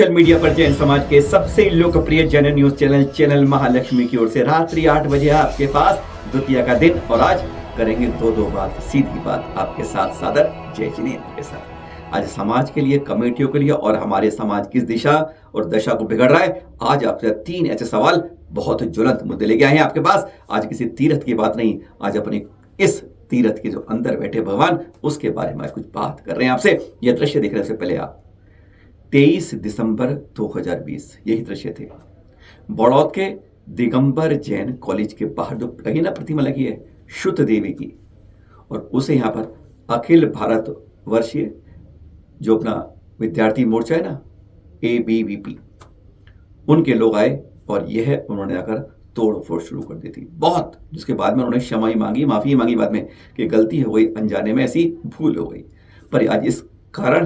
Social media पर जैन समाज के सबसे लोकप्रिय जैन न्यूज चैनल महालक्ष्मी की ओर से रात्रि 8 बजे आपके पास द्वितीया का दिन। और आज करेंगे दो बात, सीधी बात आपके साथ सादर जय जिनेंद्र के साथ। आज समाज के लिए, कमेटियों के लिए और हमारे समाज किस दिशा और दशा को बिगड़ रहा है, आज आपसे 3 ऐसे सवाल बहुत ज्वलंत मुद्दे लेके आए हैं आपके पास। आज किसी तीर्थ की बात नहीं, आज अपने इस तीर्थ के जो अंदर बैठे भगवान, उसके बारे में आज कुछ बात कर रहे हैं आपसे। यह दृश्य देखने से पहले आप 23 दिसंबर 2020 यही दृश्य थे। बड़ौद के दिगंबर जैन कॉलेज के बाहर जो लगी ना प्रतिमा लगी है शुद्ध देवी की, और उसे यहाँ पर अखिल भारत वर्षीय जो अपना विद्यार्थी मोर्चा है ना, ABVP, उनके लोग आए और यह उन्होंने आकर तोड़ फोड़ शुरू कर दी थी बहुत, जिसके बाद में उन्होंने क्षमा मांगी, माफी मांगी बाद में कि गलती हो गई, अनजाने में ऐसी भूल हो गई। पर आज इस कारण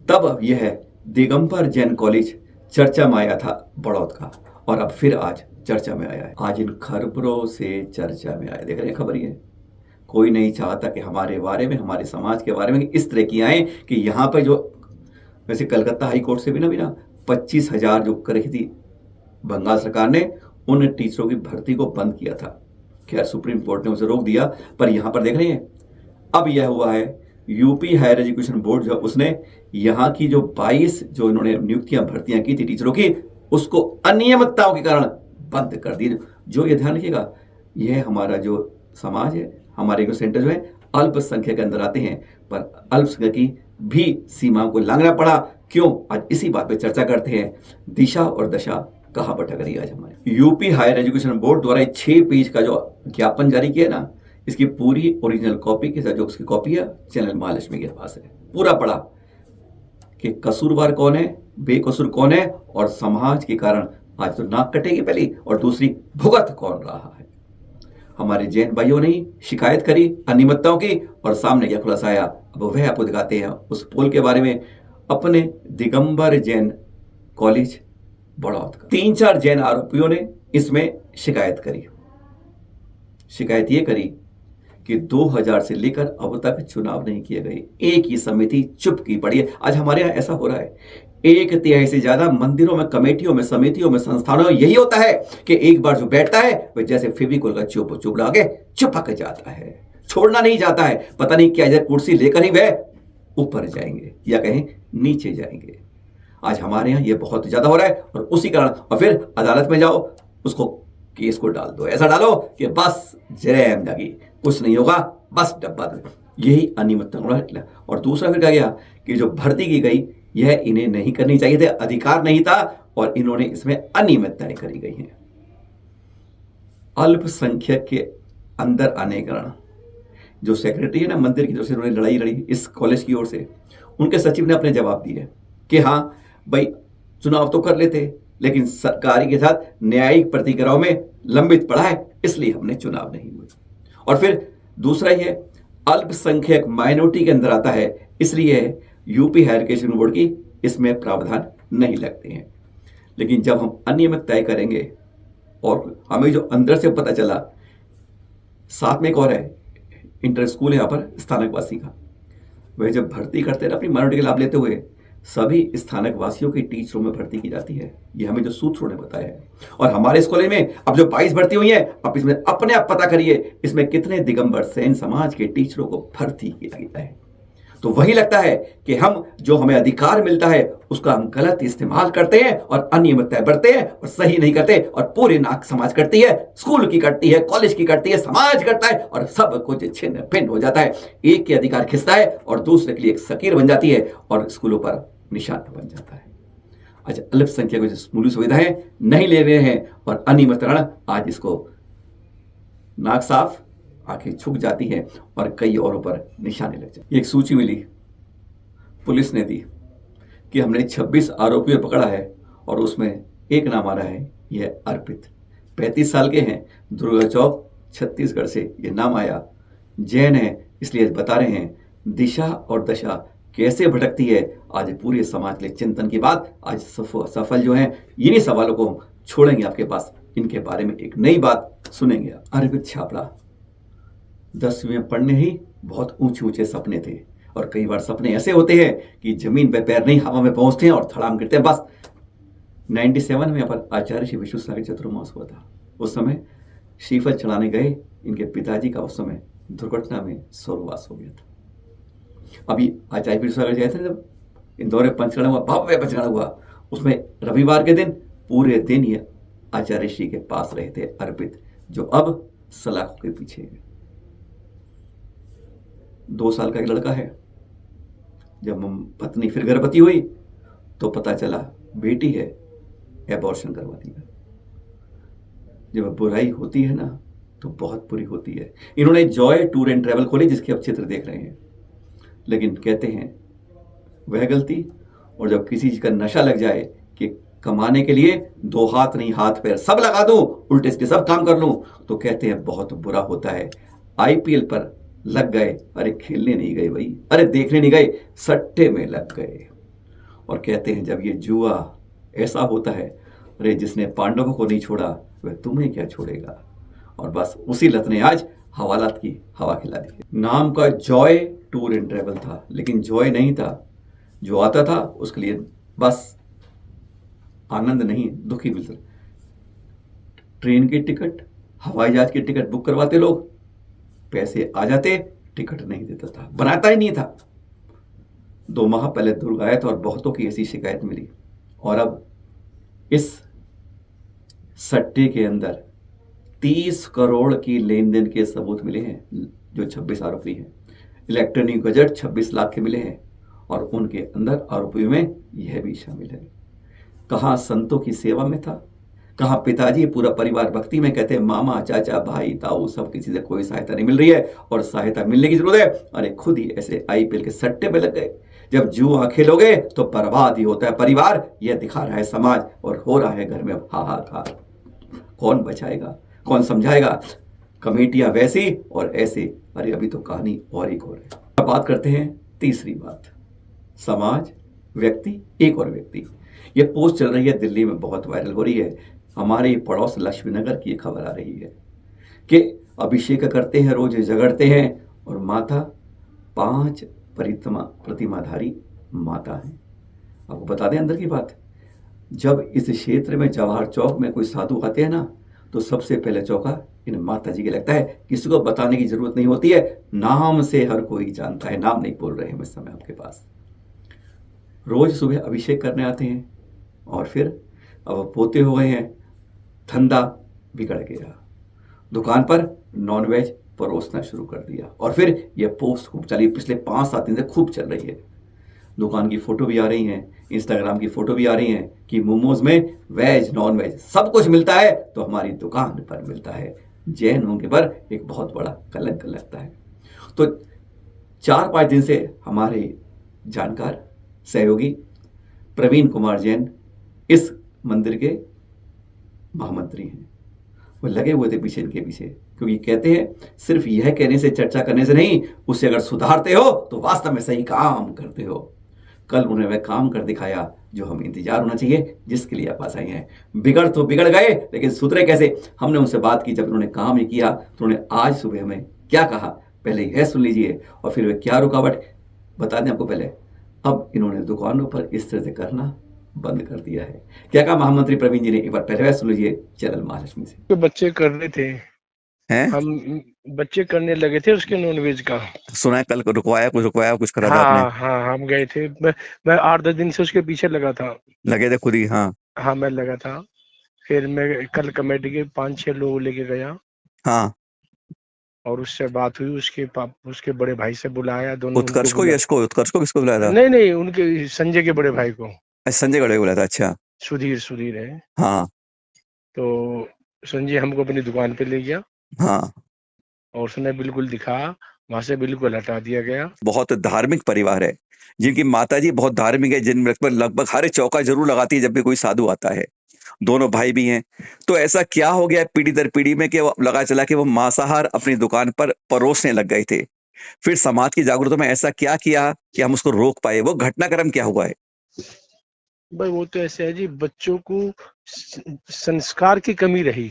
तब यह दिगंबर जैन कॉलेज चर्चा में आया था बड़ौद का, और अब फिर आज चर्चा में आया है। आज इन खबरों से चर्चा में आया, देख रहे हैं खबर ये। कोई नहीं चाहता कि हमारे बारे में, हमारे समाज के बारे में इस तरह की आए कि यहाँ पर जो, वैसे कलकत्ता हाई कोर्ट से भी ना 25,000 जो कर रही थी बंगाल सरकार ने, उन टीचरों की भर्ती को बंद किया था। खैर सुप्रीम कोर्ट ने उसे रोक दिया, पर यहाँ पर देख रहे हैं अब यह हुआ है। यूपी हायर एजुकेशन बोर्ड जो, उसने यहाँ की जो 22 जो इन्होंने नियुक्तियां भर्तियां की थी टीचरों की, उसको अनियमितताओं के कारण बंद कर दी। जो ये ध्यान रखिएगा, यह हमारा जो समाज है, हमारे जो सेंटर जो है अल्पसंख्यक के अंदर आते हैं, पर अल्पसंख्यक की भी सीमाओं को लांघना पड़ा। क्यों? आज इसी बात पे चर्चा करते हैं। दिशा और दशा कहाँ भटक रही है आज हमारे। यूपी हायर एजुकेशन बोर्ड द्वारा 6 पेज का जो ज्ञापन जारी किया ना, इसकी पूरी ओरिजिनल कॉपी के साथ जो उसकी कॉपी है चैनल महालक्ष्मी के पास है। पूरा पढ़ा कि कसूरवार कौन है, बेकसूर कौन है, और समाज के कारण आज तो नाक कटेगी पहली, और दूसरी भुगत कौन रहा है। हमारे जैन भाइयों ने शिकायत करी अनियमितताओं की, और सामने क्या खुलासा आया, अब वह आपको दिखाते हैं उस पोल के बारे में। अपने दिगंबर जैन कॉलेज बड़ौद का 3-4 जैन आरोपियों ने इसमें शिकायत करी। शिकायत ये करी कि 2000 से लेकर अब तक चुनाव नहीं किए गए, एक ही समिति चुप की पड़ी है। आज हमारे यहाँ ऐसा हो रहा है, 1/3 से ज्यादा मंदिरों में, कमेटियों में, समितियों में, संस्थानों में यही होता है कि एक बार जो बैठता है वह जैसे फेविकोल का चुप लगा के चिपक जाता है, छोड़ना नहीं चाहता है। पता नहीं क्या इधर कुर्सी लेकर ही वह ऊपर जाएंगे या कहीं नीचे जाएंगे। आज हमारे यहाँ ये बहुत ज्यादा हो रहा है, और उसी कारण, और फिर अदालत में जाओ, उसको केस को डाल दो, ऐसा डालो कि बस जरैम जागी, कुछ नहीं होगा, बस डब्बा दो। यही अनियमितता निकला। और दूसरा फिर क्या गया कि जो भर्ती की गई, यह इन्हें नहीं करनी चाहिए थे, अधिकार नहीं था, और इन्होंने इसमें अनियमितताएं करी गई हैं। अल्पसंख्यक के अंदर आने के कारण जो सेक्रेटरी है ना मंदिर की, जो उन्होंने लड़ाई लड़ी इस कॉलेज की ओर से, उनके सचिव ने अपने जवाब दिए कि हाँ भाई, चुनाव तो कर लेते, लेकिन सरकारी के साथ न्यायिक प्रतिक्रियाओं में लंबित पड़ा है, इसलिए हमने चुनाव नहीं हुए। और फिर दूसरा ये अल्पसंख्यक माइनॉरिटी के अंदर आता है, इसलिए यूपी हायर एजुकेशन बोर्ड की इसमें प्रावधान नहीं लगते हैं। लेकिन जब हम अनियमित तय करेंगे, और हमें जो अंदर से पता चला, साथ में एक और है इंटर स्कूल यहाँ पर स्थानकवासी का, वह जब भर्ती करते हैं ना अपनी माइनॉरिटी का लाभ लेते हुए, सभी स्थानक वासियों की टीचरों में भर्ती की जाती है। ये हमें जो सूत्रों ने बताया है। और हमारे इस कॉलेज में अब जो 22 भर्ती हुई है, अब इसमें अपने आप पता करिए इसमें कितने दिगंबर सेन समाज के टीचरों को भर्ती किया गया है। तो वही लगता है कि हम जो हमें अधिकार मिलता है उसका हम गलत इस्तेमाल करते हैं, और अनियमितता बरतते हैं, और सही नहीं करते, और पूरी नाक समाज करती है, स्कूल की करती है, कॉलेज की करती है, समाज करता है, और सब कुछ छिन्न भिन्न हो जाता है। एक के अधिकार खिसता है और दूसरे के लिए एक सकीर बन जाती है, और स्कूलों पर निशान बन जाता है। अच्छा, अल्पसंख्यक जो मूलभूत सुविधाएं नहीं ले रहे हैं, और अनियमितकरण आज इसको नाक साफ, आंखें झुक जाती हैं, और कई औरों पर निशाने लग जाते। एक सूची मिली पुलिस ने दी कि हमने 26 आरोपियों पकड़ा है, और उसमें एक नाम आ रहा है, यह अर्पित, 35 साल के हैं, दुर्गा चौक छत्तीसगढ़ से ये नाम आया। जैन है, इसलिए बता रहे हैं दिशा और दशा कैसे भटकती है। आज पूरे समाज के लिए चिंतन की बात, आज सफल जो है, इन्हीं सवालों को हम छोड़ेंगे आपके पास, इनके बारे में एक नई बात सुनेंगे। अर्पित छापड़ा 10वीं में पढ़ने ही बहुत ऊंचे ऊंचे सपने थे, और कई बार सपने ऐसे होते हैं कि जमीन पे पैर नहीं, हवा में पहुंचते हैं और धड़ाम गिरते हैं, बस 97 में यहाँ पर आचार्य श्री विश्वसागर चतुर्मास हुआ था। उस समय श्रीफल चढ़ाने गए इनके पिताजी का उस समय दुर्घटना में स्वर्गवास हो गया था। अभी आचार्य विश्वसागर गए थे जब इंदौर में पंचकर्म हुआ, भव्य पंचकर्म हुआ, उसमें रविवार के दिन पूरे दिन ये आचार्य श्री के पास रहे थे अर्पित, जो अब सलाखों के पीछे है। 2 साल का एक लड़का है। जब पत्नी फिर गर्भवती हुई तो पता चला बेटी है, एबॉर्शन करवा दिया। जब बुराई होती है ना तो बहुत बुरी होती है। इन्होंने जॉय टूर एंड ट्रैवल खोली जिसके अब चित्र देख रहे हैं, लेकिन कहते हैं वह गलती, और जब किसी चीज का नशा लग जाए कि कमाने के लिए 2 हाथ नहीं हाथ पैर सब लगा दूं, उल्टे सीधे सब काम कर लूं, तो कहते हैं बहुत बुरा होता है। आईपीएल पर लग गए, अरे खेलने नहीं गए भाई, अरे देखने नहीं गए, सट्टे में लग गए। और कहते हैं जब ये जुआ ऐसा होता है, अरे जिसने पांडवों को नहीं छोड़ा वह तुम्हें क्या छोड़ेगा। और बस उसी लत ने आज हवालात की हवा खिला दी। नाम का जॉय टूर एंड ट्रैवल था, लेकिन जॉय नहीं था। जो आता था उसके लिए बस आनंद नहीं, दुखी मिलता। ट्रेन की टिकट, हवाई जहाज की टिकट बुक करवाते लोग, पैसे आ जाते, टिकट नहीं देता था, बनाता ही नहीं था। 2 माह पहले दुर्ग आया था और बहुतों की ऐसी शिकायत मिली। और अब इस सट्टे के अंदर 30 करोड़ की लेन देन के सबूत मिले हैं, जो 26 आरोपी हैं। इलेक्ट्रॉनिक गजट 26 लाख के मिले हैं, और उनके अंदर आरोपियों में यह भी शामिल है। कहाँ संतों की सेवा में था, कहाँ पिताजी पूरा परिवार भक्ति में, कहते हैं मामा चाचा भाई ताऊ सब किसी से कोई सहायता नहीं मिल रही है और सहायता मिलने की जरूरत है। अरे खुद ही ऐसे आईपीएल के सट्टे पे लग गए। जब जुआ खेलोगे तो बर्बाद ही होता है परिवार, यह दिखा रहा है समाज, और हो रहा है घर में अब हाहाकार। कौन बचाएगा, कौन समझाएगा। कमेटियां वैसी और ऐसे, अरे अभी तो कहानी और एक और है। अब बात करते हैं तीसरी बात, समाज, व्यक्ति, एक और व्यक्ति। ये पोस्ट चल रही है, दिल्ली में बहुत वायरल हो रही है। हमारे पड़ोस लक्ष्मीनगर की खबर आ रही है कि अभिषेक करते हैं, रोज झगड़ते हैं, और माता 5 प्रतिमाधारी माता है। आपको बता दें अंदर की बात, जब इस क्षेत्र में जवाहर चौक में कोई साधु आते हैं ना, तो सबसे पहले चौका इन माता जी के लगता है। किसी को बताने की जरूरत नहीं होती है, नाम से हर कोई जानता है। नाम नहीं बोल रहे हैं इस समय आपके पास। रोज सुबह अभिषेक करने आते हैं, और फिर अब पोते हो गए हैं, धंधा बिगड़ गया, दुकान पर नॉनवेज परोसना शुरू कर दिया। और फिर यह पोस्ट खूब चली, पिछले 5-7 दिन से खूब चल रही है। दुकान की फोटो भी आ रही हैं, इंस्टाग्राम की फोटो भी आ रही हैं कि मोमोज में वेज नॉन वेज सब कुछ मिलता है, तो हमारी दुकान पर मिलता है। जैनों के पर एक बहुत बड़ा कलंक लगता है। तो 4-5 दिन से हमारे जानकार सहयोगी प्रवीण कुमार जैन इस मंदिर के महामंत्री हैं, वो लगे हुए थे पीछे इनके पीछे, क्योंकि कहते हैं सिर्फ यह कहने से, चर्चा करने से नहीं, उससे अगर सुधारते हो तो वास्तव में सही काम करते हो। कल उन्होंने वह काम कर दिखाया जो हमें इंतजार होना चाहिए, जिसके लिए आप पास आए हैं। बिगड़ तो बिगड़ गए, लेकिन सुधरे कैसे। हमने उनसे बात की, जब उन्होंने काम ही किया तो उन्होंने आज सुबह हमें क्या कहा, पहले यह सुन लीजिए, और फिर वे क्या रुकावट बता दें आपको। पहले अब इन्होंने दुकानों पर इस तरह से करना बंद कर दिया है। क्या कहा महामंत्री प्रवीण जी ने, एक बार पहले वह सुन लीजिए चैनल महालक्ष्मी से। तो बच्चे कर रहे थे हैं? हम बच्चे करने लगे थे उसके नॉनवेज का। सुना है कल रुकवाया कुछ करा था आपने। हाँ हम गए थे। मैं 8-10 दिन से उसके पीछे लगा था। लगे थे खुद ही? हाँ मैं लगा था। फिर मैं कल कमेटी के 5-6 लोग लेके गया, हाँ। और उससे बात हुई। उसके बड़े भाई से बुलाया, दोनों उत्कर्ष को, यश को, उत्कर्ष को किसको बुलाया था? नहीं, उनके संजय के बड़े भाई को। संजय गढ़े को बुलाया था। अच्छा, सुधीर है। हाँ तो संजय हमको अपनी दुकान पे ले गया, हाँ। और उसने बिल्कुल दिखा, वहां से बिल्कुल हटा दिया गया। बहुत धार्मिक परिवार है, जिनकी माताजी बहुत धार्मिक है, जिन लगभग हर चौका जरूर लगाती है जब भी कोई साधु आता है। दोनों भाई भी हैं। तो ऐसा क्या हो गया पीढ़ी दर पीढ़ी में कि वो लगा चला कि वो मांसाहार अपनी दुकान पर परोसने लग गए थे। फिर समाज की जागरूकता में ऐसा क्या किया कि हम उसको रोक पाए? वो घटनाक्रम क्या हुआ है? भाई वो तो ऐसे है जी, बच्चों को संस्कार की कमी रही,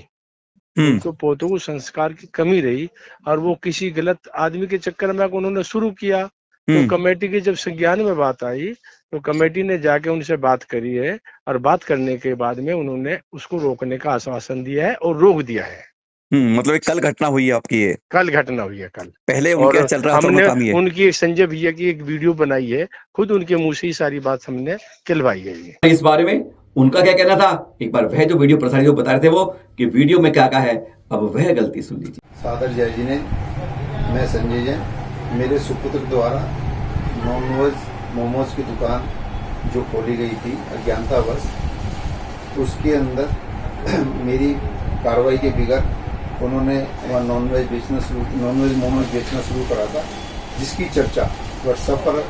उनको पोतों को संस्कार की कमी रही, और वो किसी गलत आदमी के चक्कर में उन्होंने शुरू किया। तो कमेटी की जब संज्ञान में बात आई तो कमेटी ने जाके उनसे बात करी है और बात करने के बाद में उन्होंने उसको रोकने का आश्वासन दिया है और रोक दिया है। मतलब एक कल घटना हुई है आपकी ये? कल घटना हुई है कल। पहले और उनका चल रहा था हमने उनका काम ये? उनकी एक संजय भैया की एक वीडियो बनाई है, खुद उनके मुंह से ही सारी बात हमने कहलवाई गई है। इस बारे में उनका क्या कहना था, एक बार वह जो वीडियो प्रसारित जो बता रहे थे वो कि वीडियो में क्या कहा है, अब वह गलती सुन लीजिए। सादर जय जी ने, मैं संजय जैन, मेरे सुपुत्र द्वारा नॉन-वेज मोमोज की दुकान जो खोली गई थी अज्ञानतावश, उसके अंदर मेरी कार्रवाई के बगैर उन्होंने नॉन-वेज मोमोज बेचना शुरू करा था, जिसकी चर्चा व्हाट्सएप पर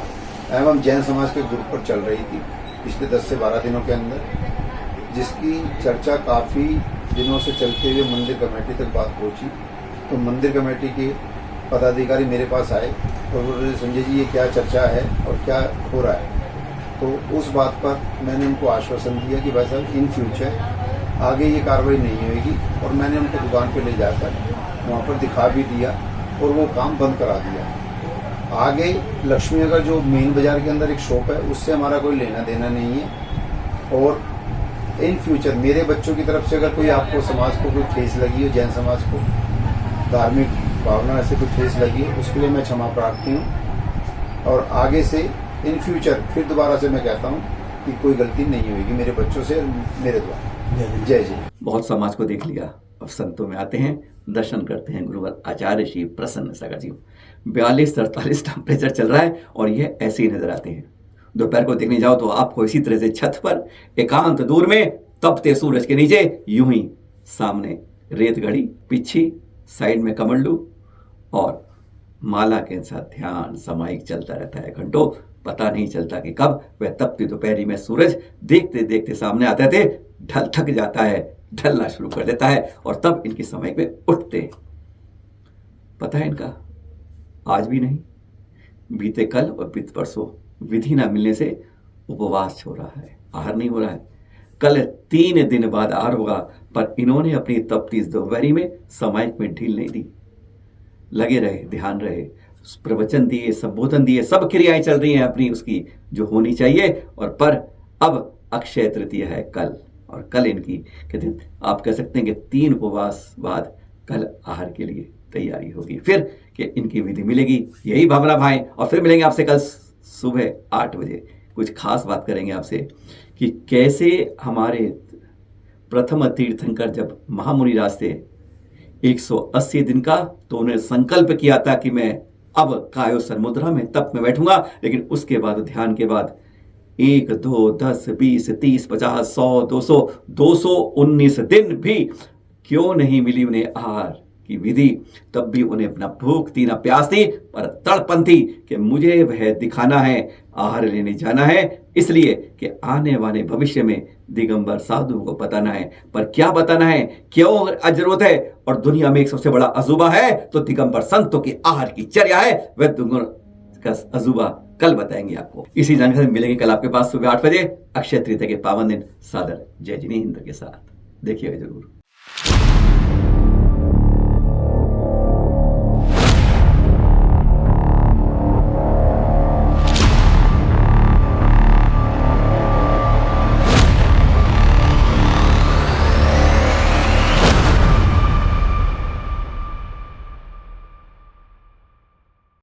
एवं जैन समाज के ग्रुप पर चल रही थी पिछले 10 से 12 दिनों के अंदर, जिसकी चर्चा काफ़ी दिनों से चलते हुए मंदिर कमेटी तक बात पहुंची। तो मंदिर कमेटी के पदाधिकारी मेरे पास आए और बोले, संजय जी ये क्या चर्चा है और क्या हो रहा है। तो उस बात पर मैंने उनको आश्वासन दिया कि भाई साहब इन फ्यूचर आगे ये कार्रवाई नहीं होगी, और मैंने उनको दुकान पे ले जाकर वहाँ पर दिखा भी दिया और वो काम बंद करा दिया। आगे लक्ष्मी नगर जो मेन बाजार के अंदर एक शॉप है, उससे हमारा कोई लेना देना नहीं है। और इन फ्यूचर मेरे बच्चों की तरफ से अगर कोई आपको समाज को कोई ठेस लगी हो, जैन समाज को धार्मिक भावना से कोई ठेस लगी है, उसके लिए मैं क्षमा प्रार्थी हूँ। और आगे से इन फ्यूचर फिर दोबारा से मैं कहता हूँ कि कोई गलती नहीं होगी मेरे बच्चों से, मेरे द्वारा। जय जी। बहुत समाज को देख लिया, अब संतों में आते हैं, दर्शन करते हैं गुरुवर आचार्य श्री प्रसन्न सागर जी। 42-43 टेम्परेचर चल रहा है और ये ऐसे ही नजर आते हैं। दोपहर को देखने जाओ तो आपको इसी तरह से छत पर एकांत दूर में तपते सूरज के नीचे यूं ही सामने रेत घड़ी, पीछे साइड में कमंडलू और माला के साथ ध्यान सामायिक चलता रहता है घंटों। पता नहीं चलता कि कब वह तपती दोपहरी में सूरज देखते देखते सामने आते थे, ढल थक जाता है, ढलना शुरू कर देता है और तब इनकी समय में उठते। पता है इनका आज भी नहीं, बीते कल और बीते परसों विधि ना मिलने से उपवास हो रहा है, आहार नहीं हो रहा है। कल 3 दिन बाद आहार होगा, पर इन्होंने अपनी तपती दोपहरी में सामायिक में ढील नहीं दी। लगे रहे, ध्यान रहे, प्रवचन दिए, संबोधन दिए, सब क्रियाएं चल रही हैं अपनी उसकी जो होनी चाहिए। और पर अब अक्षय तृतीया है कल, और कल इनकी के दिन आप कह सकते हैं कि 3 उपवास बाद कल आहार के लिए तैयारी होगी, फिर कि इनकी विधि मिलेगी। यही भावना भाई, और फिर मिलेंगे आपसे कल सुबह 8 बजे। कुछ खास बात करेंगे आपसे कि कैसे हमारे प्रथम तीर्थंकर जब महामुनि रास्ते 180 दिन का, तो उन्होंने संकल्प किया था कि मैं अब कायोसर मुद्रा में तप में बैठूंगा, लेकिन उसके बाद ध्यान के बाद 1, 2, 10, 20, 30, 50, 100, 200, 219 दिन भी क्यों नहीं मिली उन्हें आहार की विधि, तब भी उन्हें अपना भूख थी ना प्यास थी, पर तड़पन थी कि मुझे वह दिखाना है, आहार लेने जाना है, इसलिए कि आने वाले भविष्य में दिगंबर साधु को बताना है। पर क्या बताना है, क्यों जरूरत है, और दुनिया में एक सबसे बड़ा अजूबा है तो दिगंबर संतों की आहार की चर्या है, वह का अजूबा कल बताएंगे आपको। इसी जानकारी मिलेंगे कल आपके पास सुबह 8 बजे अक्षय तृतीया के पावन दिन। सादर जय जिनी हिंद के साथ देखिएगा जरूर।